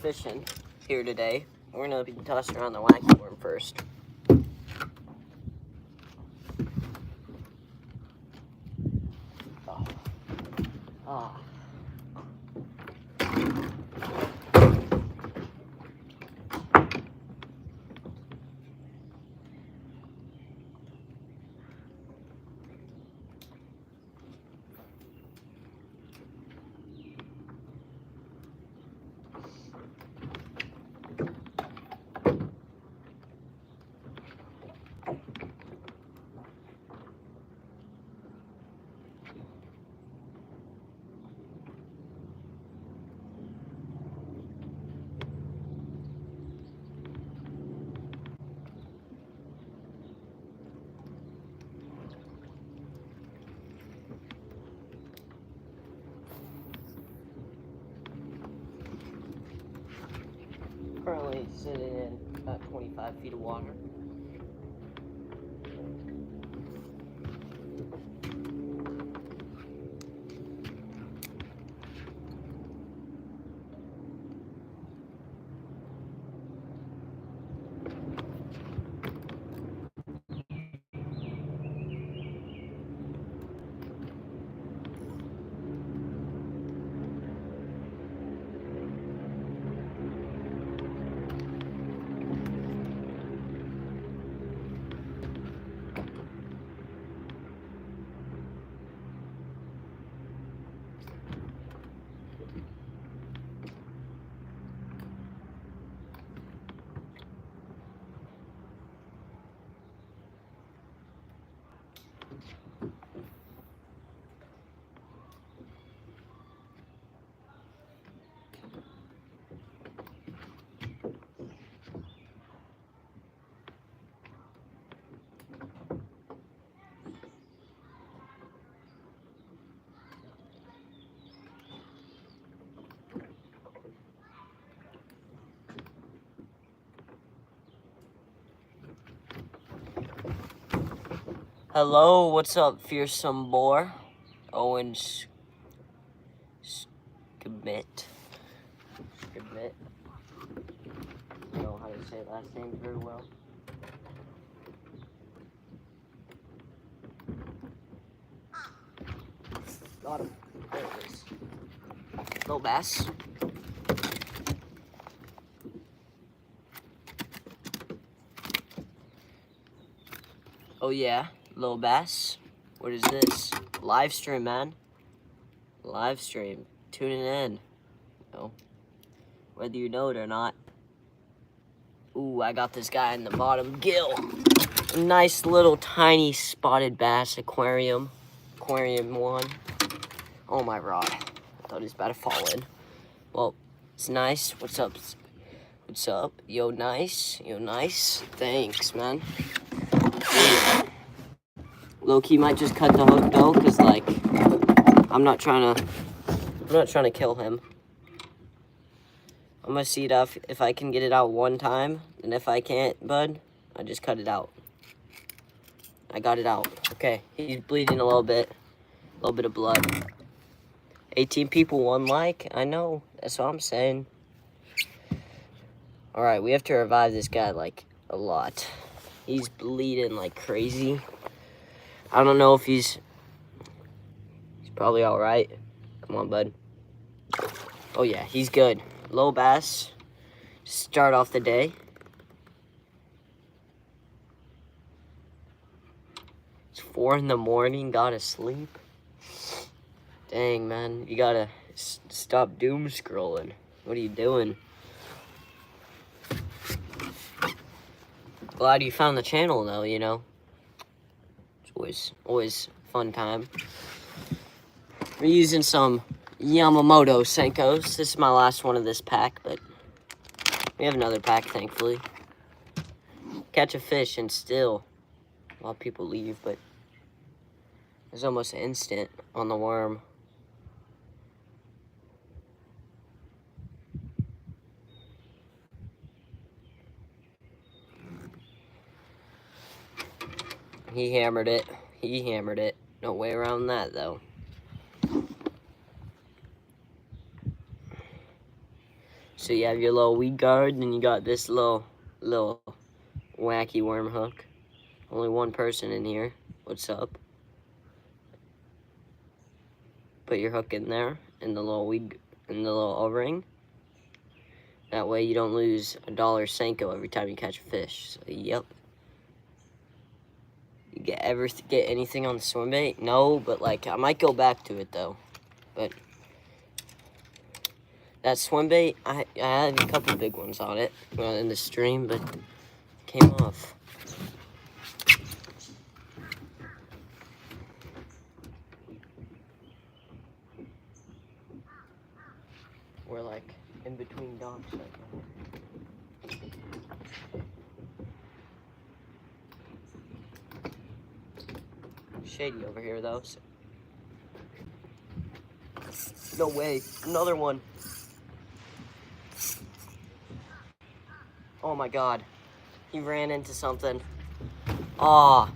fishing here today. We're gonna be tossing around the wacky worm first. Oh. Currently sitting in about 25 feet of water. Hello, what's up, fearsome boar? Owen Skibit. I don't know how to say last name very well. Got him. There it is. Little bass. Oh yeah, little bass. What is this? Live stream, man. Live stream. Tuning in. You know, whether you know it or not. Ooh, I got this guy in the bottom gill. A nice little tiny spotted bass aquarium. Aquarium 1. Oh my rod. I thought he was about to fall in. Well, it's nice. What's up? What's up? Yo, nice. Yo, nice. Thanks, man. Low-key might just cut the hook though, cause like I'm not trying to kill him. I'm gonna see it out if I can get it out one time, and if I can't, bud, I just cut it out. I got it out. Okay, he's bleeding a little bit of blood. 18 people, 1 like. I know. That's what I'm saying. All right, we have to revive this guy like a lot. He's bleeding like crazy. I don't know if he's probably all right. Come on, bud. Oh yeah, he's good. Low bass. Start off the day. It's 4 in the morning. Gotta sleep. Dang, man, you gotta stop doom scrolling. What are you doing? Glad you found the channel though, you know. It's always fun time. We're using some Yamamoto Senkos. This is my last one of this pack, but we have another pack, thankfully. Catch a fish and still, a lot of people leave, but it's almost instant on the worm. He hammered it. He hammered it. No way around that, though. So you have your little weed guard, and you got this little wacky worm hook. Only one person in here. What's up? Put your hook in there, in the little O-ring. That way you don't lose $1 Senko every time you catch a fish. So, yep. You get anything on the swim bait? No, but like I might go back to it though. But that swim bait, I had a couple big ones on it in the stream, but it came off. We're like in between docks right now. Shady over here though. So. No way, another one. Oh my god, he ran into something. Oh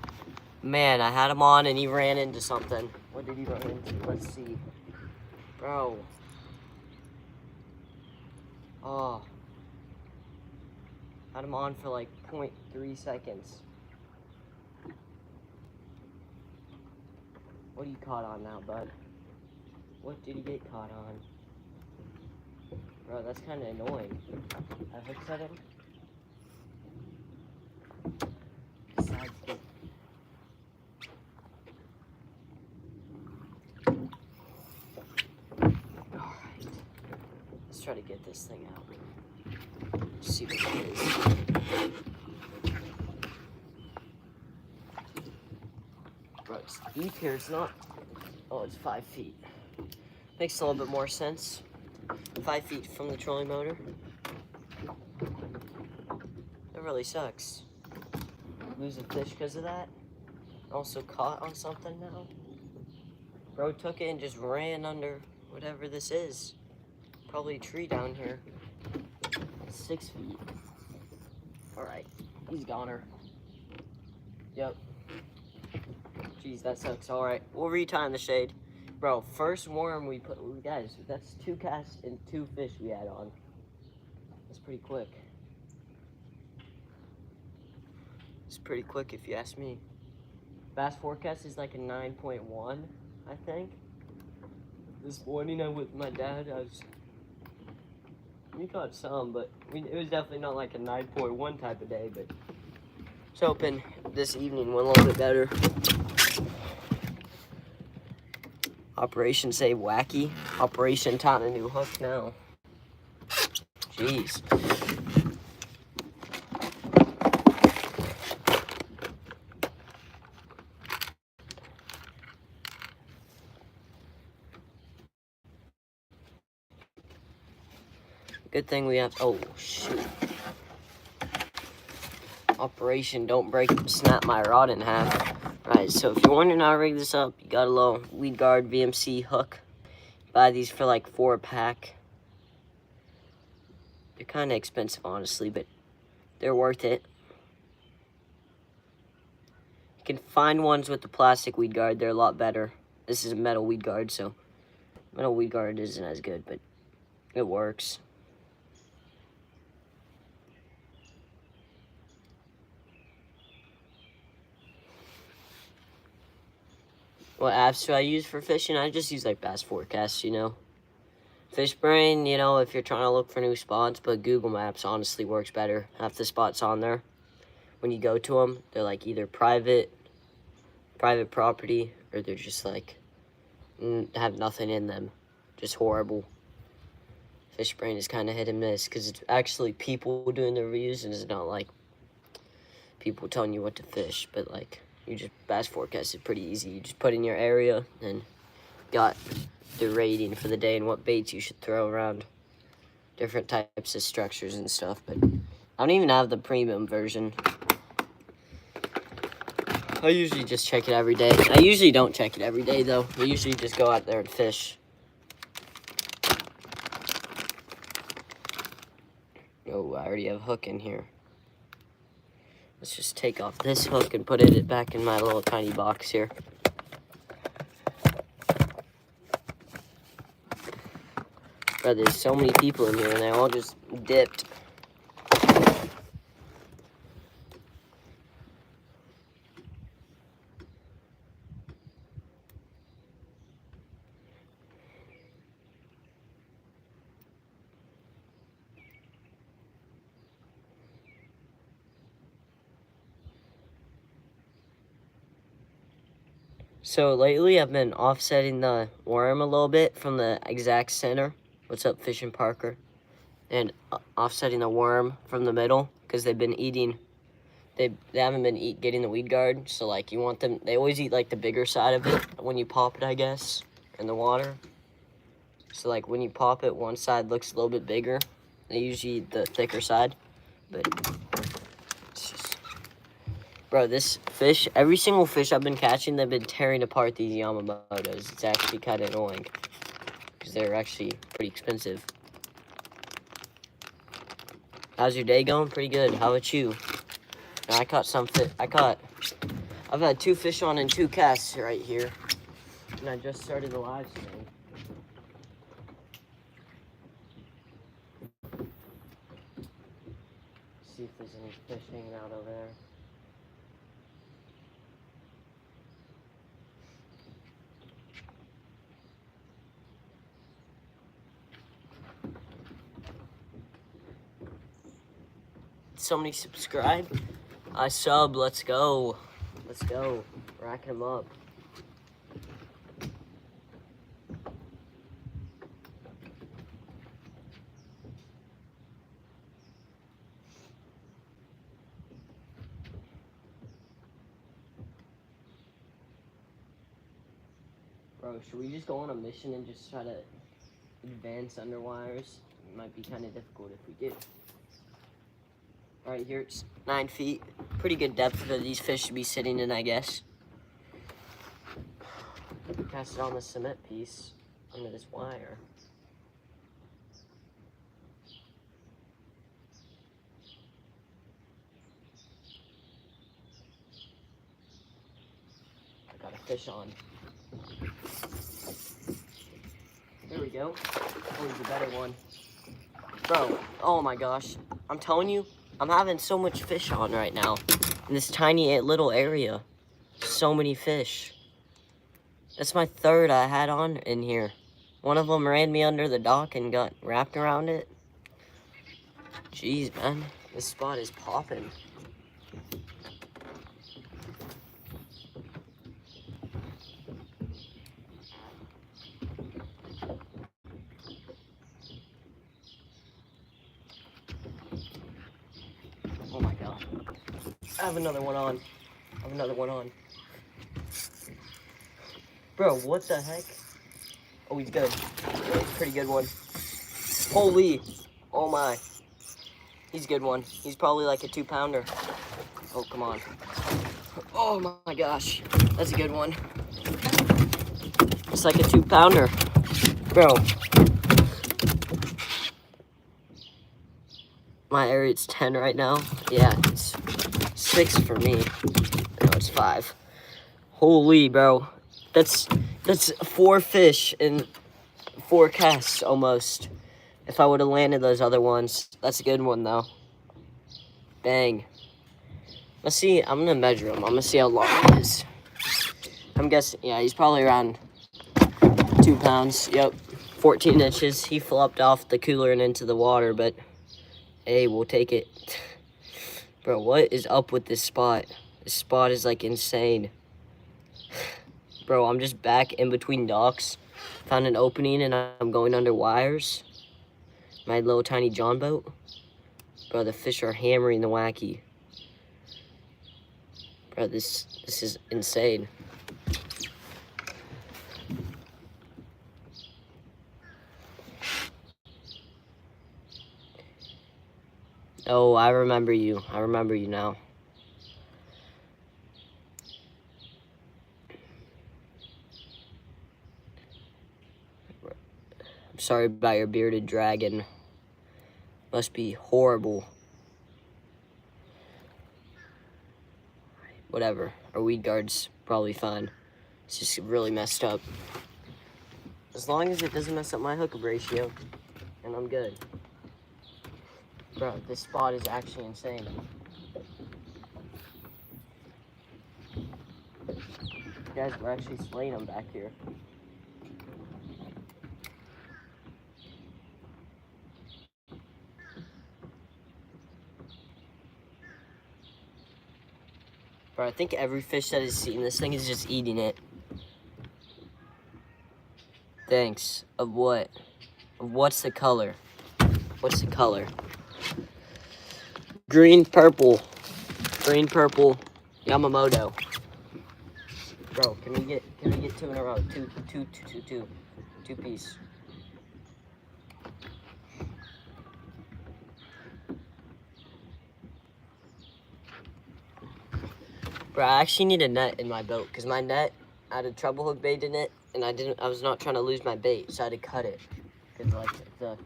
man, I had him on and he ran into something. What did he run into? Let's see. Bro. Oh. Had him on for like 0.3 seconds. What are you caught on now, bud? What did he get caught on? Bro, that's kind of annoying. I hooked at him. Besides the... Alright. Let's try to get this thing out. Let's see what it is. Bro, it's deep here. It's not... Oh, it's 5 feet. Makes a little bit more sense. 5 feet from the trolling motor. That really sucks. Lose a fish because of that. Also caught on something now. Bro took it and just ran under whatever this is. Probably a tree down here. 6 feet. Alright, he's goner. Yep. Jeez, that sucks. Alright, we'll retie in the shade. Bro, first worm we put, guys, that's 2 casts and 2 fish we had on. That's pretty quick. It's pretty quick if you ask me. Bass forecast is like a 9.1, I think. This morning I with my dad, we caught some, but it was definitely not like a 9.1 type of day, but just hoping this evening went a little bit better. Operation say wacky. Operation taught a new hook now. Jeez. Good thing we have, oh shoot. Operation don't snap my rod in half. Right, so if you're wondering how to rig this up, you got a little Weed Guard VMC hook. Buy these for like 4 a pack. They're kind of expensive, honestly, but they're worth it. You can find ones with the plastic Weed Guard. They're a lot better. This is a metal Weed Guard, so metal Weed Guard isn't as good, but it works. What apps do I use for fishing? I just use like Bass Forecast, you know. Fishbrain, you know, if you're trying to look for new spots, but Google Maps honestly works better. Half the spots on there, when you go to them, they're like either private property, or they're just like, have nothing in them. Just horrible. Fishbrain is kind of hit and miss, because it's actually people doing the reviews, and it's not like people telling you what to fish, but like, you just Bass Forecast is pretty easy. You just put in your area and got the rating for the day and what baits you should throw around different types of structures and stuff. But I don't even have the premium version. I usually just check it every day. I usually don't check it every day though. I usually just go out there and fish. Oh, I already have a hook in here. Let's just take off this hook and put it back in my little tiny box here. Bro, there's so many people in here and they all just dipped. So lately I've been offsetting the worm a little bit from the exact center. What's up, Fish and Parker? And offsetting the worm from the middle because they've been eating. They haven't been getting the weed guard. So like you want them. They always eat like the bigger side of it when you pop it, I guess, in the water. So like when you pop it, one side looks a little bit bigger. They usually eat the thicker side, but it's just. Bro, this fish, every single fish I've been catching, they've been tearing apart these Yamamotos. It's actually kind of annoying because they're actually pretty expensive. How's your day going? Pretty good. How about you? I caught some fish. I've had 2 fish on and 2 casts right here. And I just started the live stream. See if there's any fish hanging out over there. Somebody subscribe. I sub. Let's go. Let's go. Rack him up. Bro, should we just go on a mission and just try to advance underwires? It might be kind of difficult if we do. Alright, here it's 9 feet. Pretty good depth for these fish to be sitting in, I guess. Cast it on the cement piece under this wire. I got a fish on. There we go. Oh, he's a better one. Bro, oh my gosh. I'm telling you, I'm having so much fish on right now in this tiny little area. So many fish. That's my 3rd I had on in here. One of them ran me under the dock and got wrapped around it. Jeez, man. This spot is popping. Oh my god. I have another one on. Bro, what the heck? Oh, he's good. Pretty good one. Holy. Oh my. He's a good one. He's probably like a 2-pounder. Oh, come on. Oh my gosh. That's a good one. It's like a 2-pounder. Bro. My area's 10 right now. Yeah, it's 6 for me. No, it's 5. Holy, bro. That's 4 fish in 4 casts almost. If I would have landed those other ones. That's a good one, though. Bang. Let's see. I'm going to measure him. I'm going to see how long it is. I'm guessing, yeah, he's probably around 2 pounds. Yep. 14 inches. He flopped off the cooler and into the water, but hey, we'll take it. Bro, what is up with this spot? This spot is, like, insane. Bro, I'm just back in between docks. Found an opening, and I'm going under wires. My little tiny John boat. Bro, the fish are hammering the wacky. Bro, this is insane. Oh, I remember you. I remember you now. I'm sorry about your bearded dragon. Must be horrible. Whatever. Our weed guard's probably fine. It's just really messed up. As long as it doesn't mess up my hookup ratio. and I'm good. Bro, this spot is actually insane. Guys, we're actually slaying them back here. Bro, I think every fish that is seeing this thing is just eating it. Thanks. Of what? Of what's the color? What's the color? Green, purple. Green, purple. Yamamoto. Bro, can we get two in a row? Two piece. Bro, I actually need a net in my boat because my net, I had a treble hook bait in it, and I was not trying to lose my bait, so I had to cut it because like the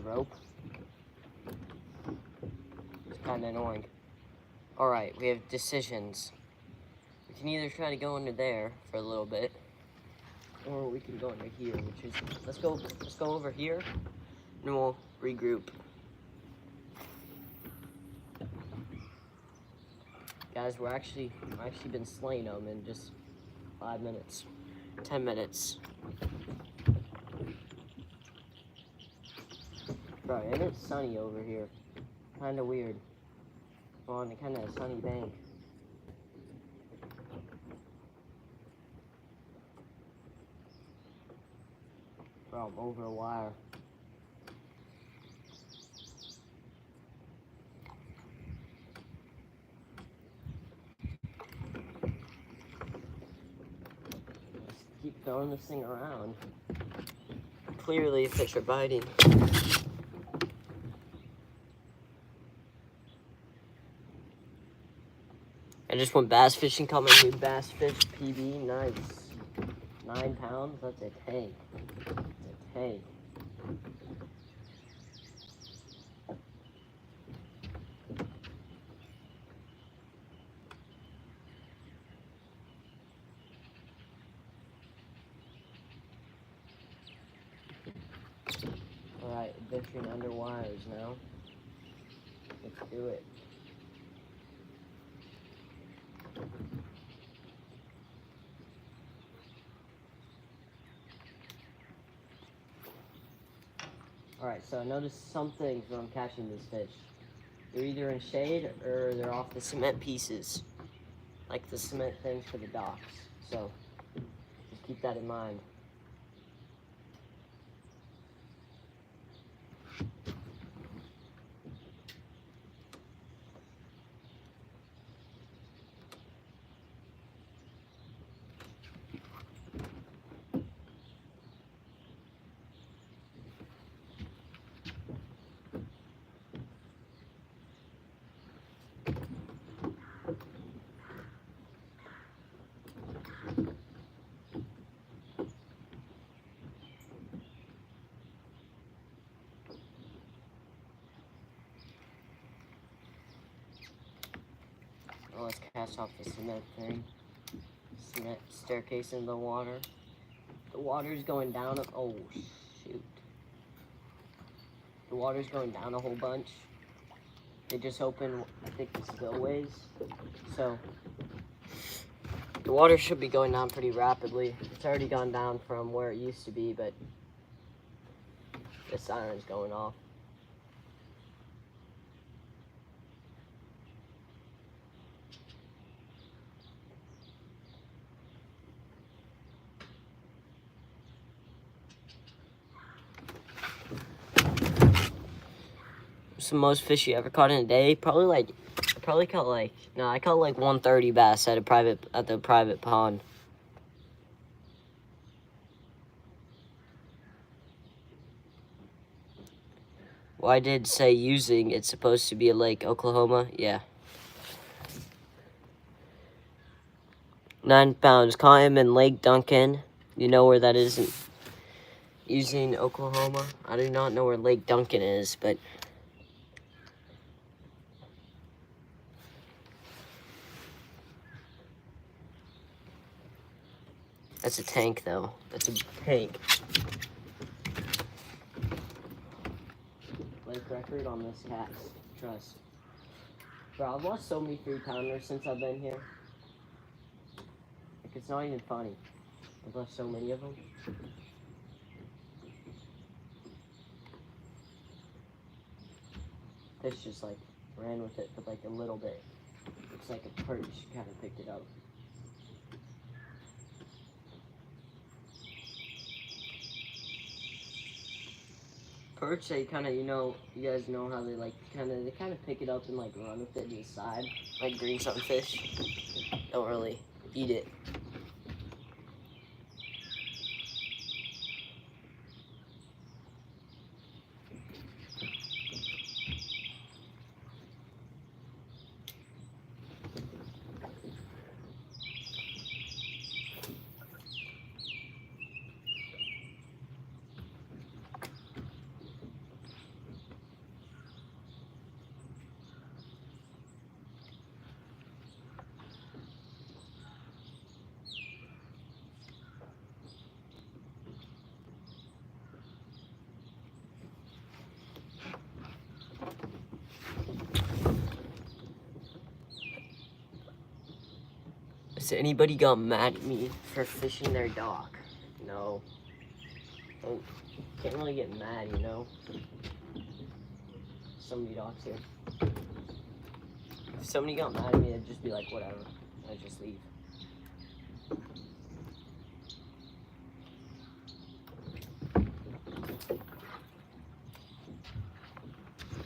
rope, it's kind of annoying. All right, we have decisions. We can either try to go under there for a little bit, or we can go under here, which is let's go over here, and we'll regroup. Guys, I've actually been slaying them in just 5 minutes, 10 minutes. Bro, and it's sunny over here. Kind of weird. On kind of a sunny bank. Bro, I'm over a wire. Just keep throwing this thing around. Clearly, fish are biting. I just went bass fishing, caught my new Bass Fish PB, nice. 9 pounds, that's a tank. That's a tank. Alright, adventuring under wires now. Let's do it. Alright, so I noticed some things when I'm catching these fish. They're either in shade or they're off the cement pieces. Like the cement things for the docks. So, just keep that in mind. Well, let's cast off the cement thing. Cement staircase in the water. The water's going down. Oh, shoot. The water's going down a whole bunch. They just opened, I think, the spillways. So, the water should be going down pretty rapidly. It's already gone down from where it used to be, but the siren's going off. What's the most fish you ever caught in a day? I caught like 130 bass at the private pond. Well, I did say using, it's supposed to be a Lake Oklahoma, yeah. 9 pounds, caught him in Lake Duncan. You know where that is? Using Oklahoma. I do not know where Lake Duncan is, but that's a tank, though. That's a tank. lake record on this cast. Trust. Bro, I've lost so many 3-pounders since I've been here. Like, it's not even funny. I've lost so many of them. Fish just like ran with it for like a little bit. It's like a perch, kind of picked it up. Perch, they kind of, you guys know how they like they kind of pick it up and like run with it to the side, like green sunfish. Don't really eat it. Has anybody got mad at me for fishing their dock? No. Can't really get mad, So many docks here. If somebody got mad at me, I'd just be like, whatever. I'd just leave.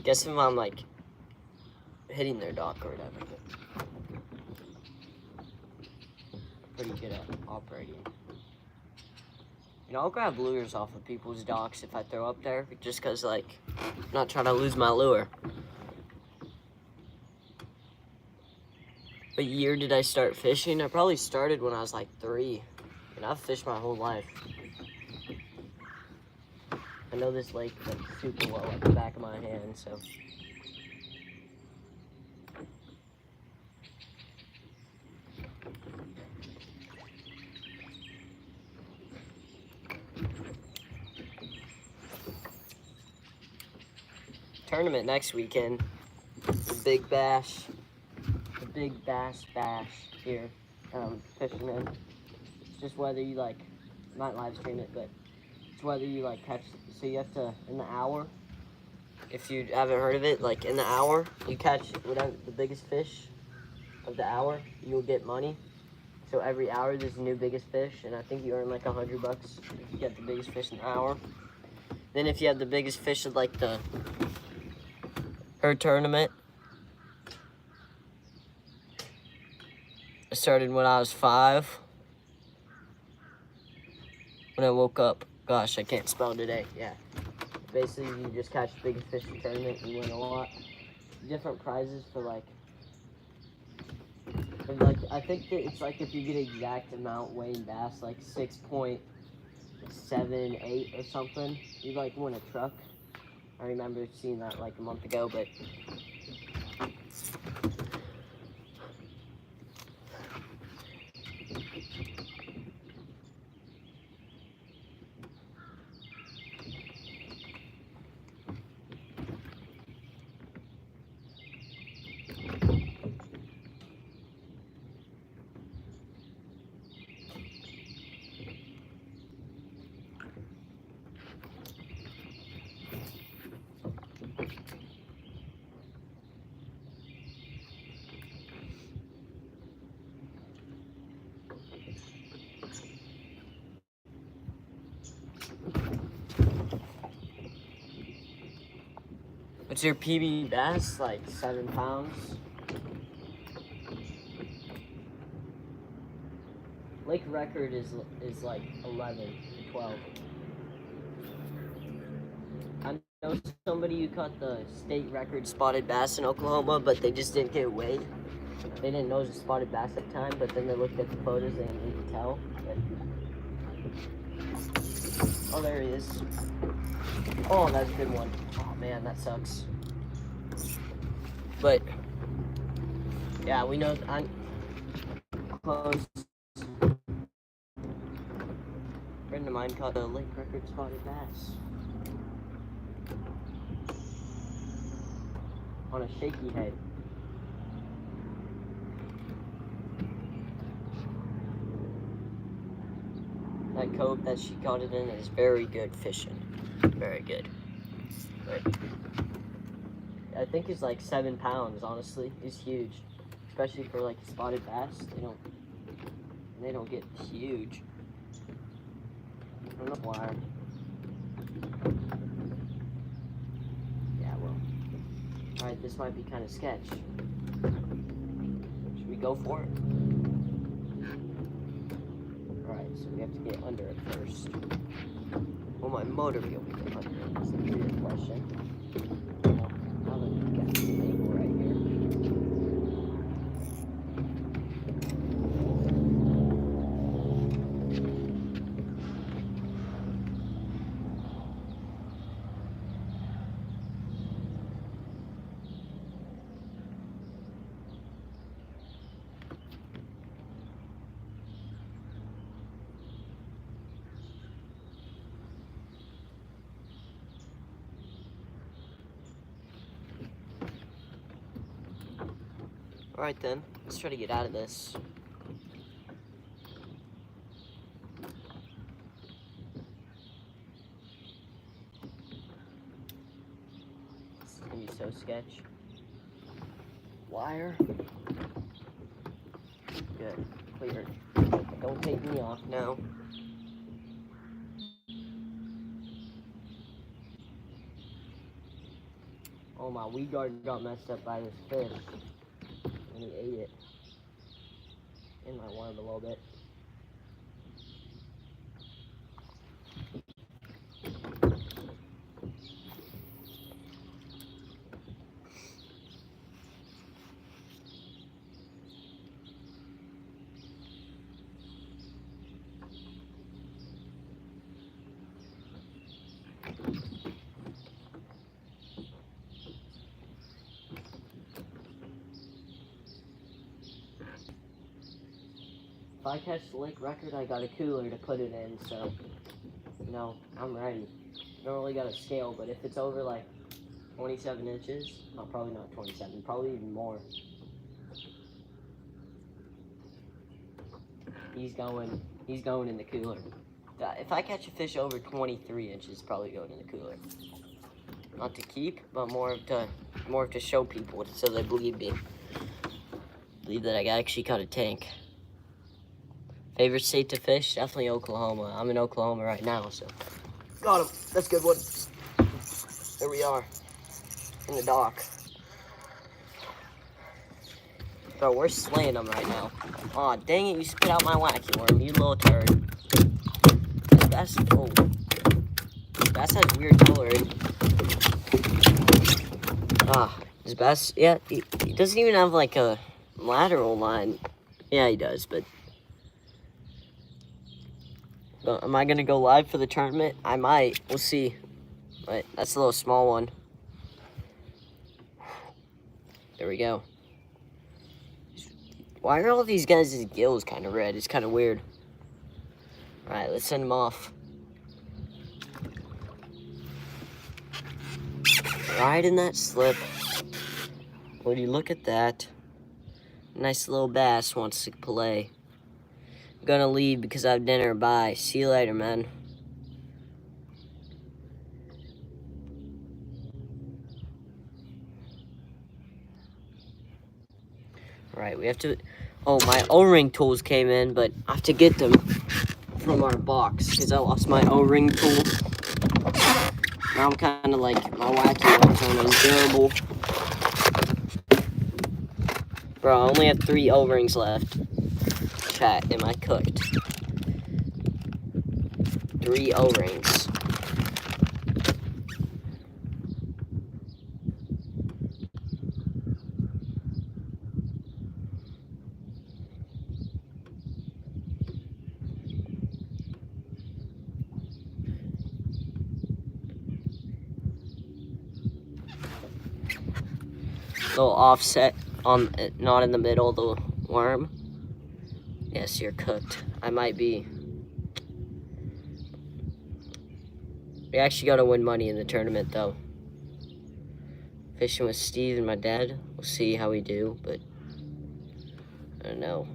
Guess if I'm like hitting their dock or whatever. Pretty good at operating. I'll grab lures off of people's docks if I throw up there, just because, like, I'm not trying to lose my lure. What year did I start fishing? I probably started when I was like 3, and I've fished my whole life. I know this lake like super well, like the back of my hand, so. Tournament next weekend. The Big Bash. The Big Bass Bash here. Fishing in. It's just whether you like, might live stream it, but it's whether you like catch, so you have to, in the hour, if you haven't heard of it, like in the hour, you catch whatever the biggest fish of the hour, you'll get money. So every hour there's a new biggest fish, and I think you earn like $100 if you get the biggest fish in the hour. Then if you have the biggest fish of like the her tournament, I started when I was 5. When I woke up, gosh, I can't spell today. Yeah, basically you just catch the biggest fish in the tournament and you win a lot. Different prizes for like I think that it's like if you get exact amount weighing bass, like 6.78 or something, you like win a truck. I remember seeing that like a month ago, but what's your PB bass? Like 7 pounds. Lake record is like 11 to 12. I know somebody who caught the state record spotted bass in Oklahoma, but they just didn't get it weighed. They didn't know it was a spotted bass at the time, but then they looked at the photos and they could tell. But... oh, there he is. Oh, that's a good one. Oh man, that sucks. But yeah, we know I'm close. A friend of mine caught a lake record spotted bass. on a shaky head. That cove that she caught it in is very good fishing. Very good. But I think it's like 7 pounds, honestly. It's huge. Especially for like spotted bass. They don't get huge. On the wire. Yeah, well. Alright, this might be kind of sketch. Should we go for it? Alright, so we have to get under it first. Will my motor be able to get under it? That's a weird question. Now that we've got the table right here. Alright then, let's try to get out of this. This is gonna be so sketch. Wire. Good. Clear. Don't take me off now. Oh, my weed garden got messed up by this fish. And he ate it. In my worm a little bit. If I catch the lake record, I got a cooler to put it in, so, you know, I'm ready. Don't really got a scale, but if it's over like 27 inches, well, probably not 27, probably even more. He's going in the cooler. If I catch a fish over 23 inches, probably going in the cooler. Not to keep, but more to show people so they believe me. Believe that I actually caught a tank. Favorite state to fish? Definitely Oklahoma. I'm in Oklahoma right now, so. Got him. That's a good one. There we are. In the dock. Bro, we're slaying them right now. Aw, dang it, you spit out my wacky worm, you little turd. That's cool. Bass has weird coloring. Is bass, yeah, he doesn't even have like a lateral line. Yeah, he does, but am I gonna go live for the tournament? I might, we'll see. But that's a little small one. There we go. Why are all these guys' gills kind of red? It's kind of weird. Alright, let's send them off. Right in that slip. Would you look at that? Nice little bass wants to play. I'm gonna leave because I have dinner. Bye. See you later, man. Alright, we have to... Oh, my O-ring tools came in, but I have to get them from our box because I lost my O-ring tool. Now I'm kind of like, my wacky one's kind of durable. Bro, I only have 3 O-rings left. Chat, am I cooked? 3 O-rings. Little offset on, not in the middle of the worm. Yes, you're cooked. I might be. We actually gotta win money in the tournament though. Fishing with Steve and my dad. We'll see how we do, but I don't know.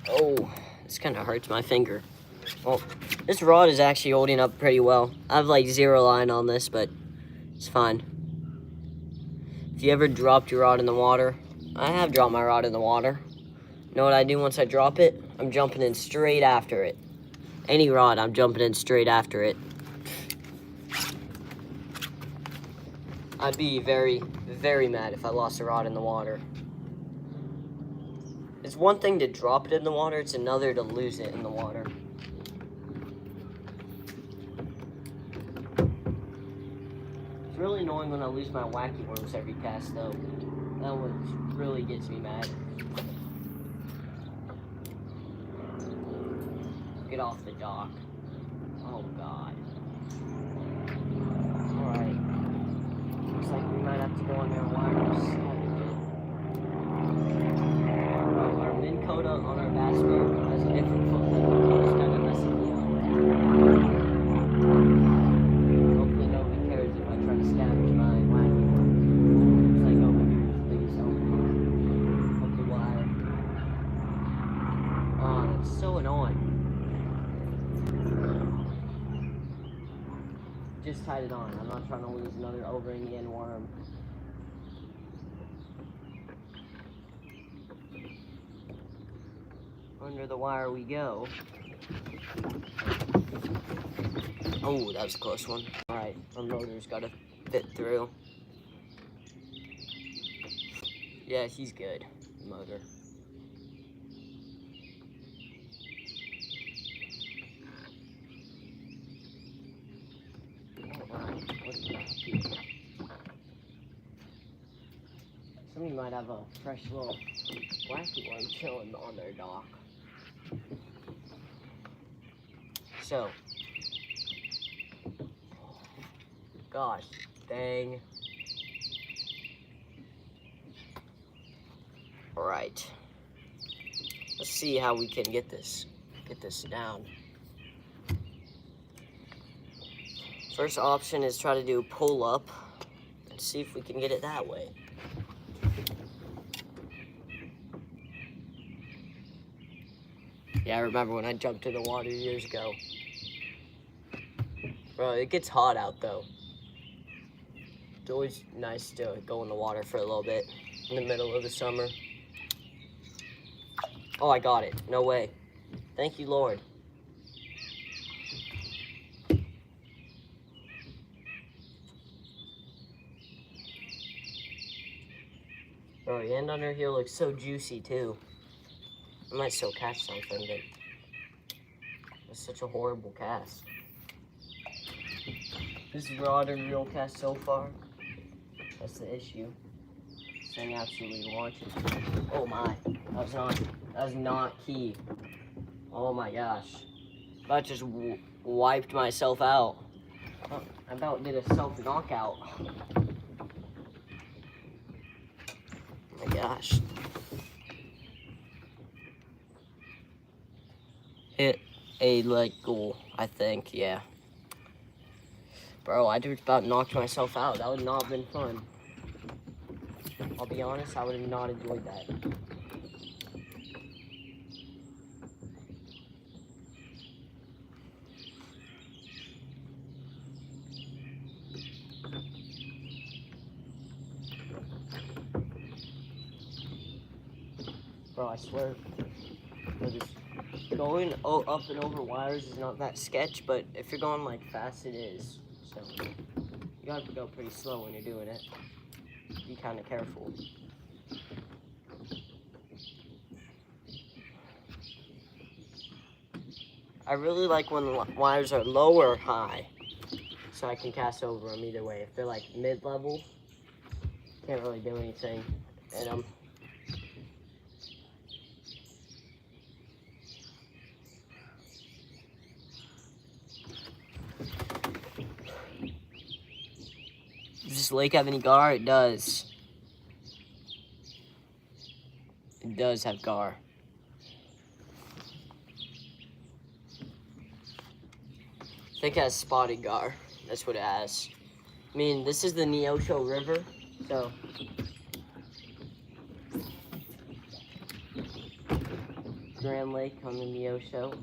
Oh, this kind of hurts my finger. Well, this rod is actually holding up pretty well. I have like 0 line on this, but it's fine. If you ever dropped your rod in the water, I have dropped my rod in the water. You know what I do once I drop it? I'm jumping in straight after it. Any rod, I'm jumping in straight after it. I'd be very, very mad if I lost a rod in the water. It's one thing to drop it in the water, it's another to lose it in the water. It's really annoying when I lose my wacky worms every cast, though. That one really gets me mad. Get off the dock. Oh, God. Alright. Looks like we might have to go on their wires. Our Minn Kota on our bass boat has a different foot than it's kind of messing me up. Hopefully nobody cares if I try to scavenge my wacky worm. Looks like over here is the biggest opening of the wire. Oh, that's so annoying. Just tied it on. I'm not trying to lose another over in the end worm. Under the wire we go. Oh, that was a close one. Alright, our motor's gotta fit through. Yeah, he's good, motor. Somebody might have a fresh little wacky worm chilling on their dock. So, gosh, dang. Alright. Let's see how we can get this down. First option is try to do pull up and see if we can get it that way. Yeah, I remember when I jumped in the water years ago. Bro, it gets hot out though. It's always nice to go in the water for a little bit in the middle of the summer. Oh, I got it. No way. Thank you, Lord. Bro, the end under here looks so juicy too. I might still catch something, but it's such a horrible cast. This rod and reel cast so far, that's the issue. This thing absolutely launches. Oh my, that was not key. Oh my gosh. About just wiped myself out. I about did a self knockout. Oh my gosh. Hit a leg goal, I think, yeah. Bro, I just about knocked myself out. That would not have been fun. I'll be honest, I would have not enjoyed that. Bro, I swear, going up and over wires is not that sketch, but if you're going like fast, it is. So you gotta go pretty slow when you're doing it. Be kind of careful. I really like when the wires are low or high, so I can cast over them either way. If they're like mid-level, can't really do anything in them. Does Lake have any gar? It does. It does have gar. I think it has spotted gar. That's what it has. I mean, this is the Neosho River, so. Grand Lake on the Neosho.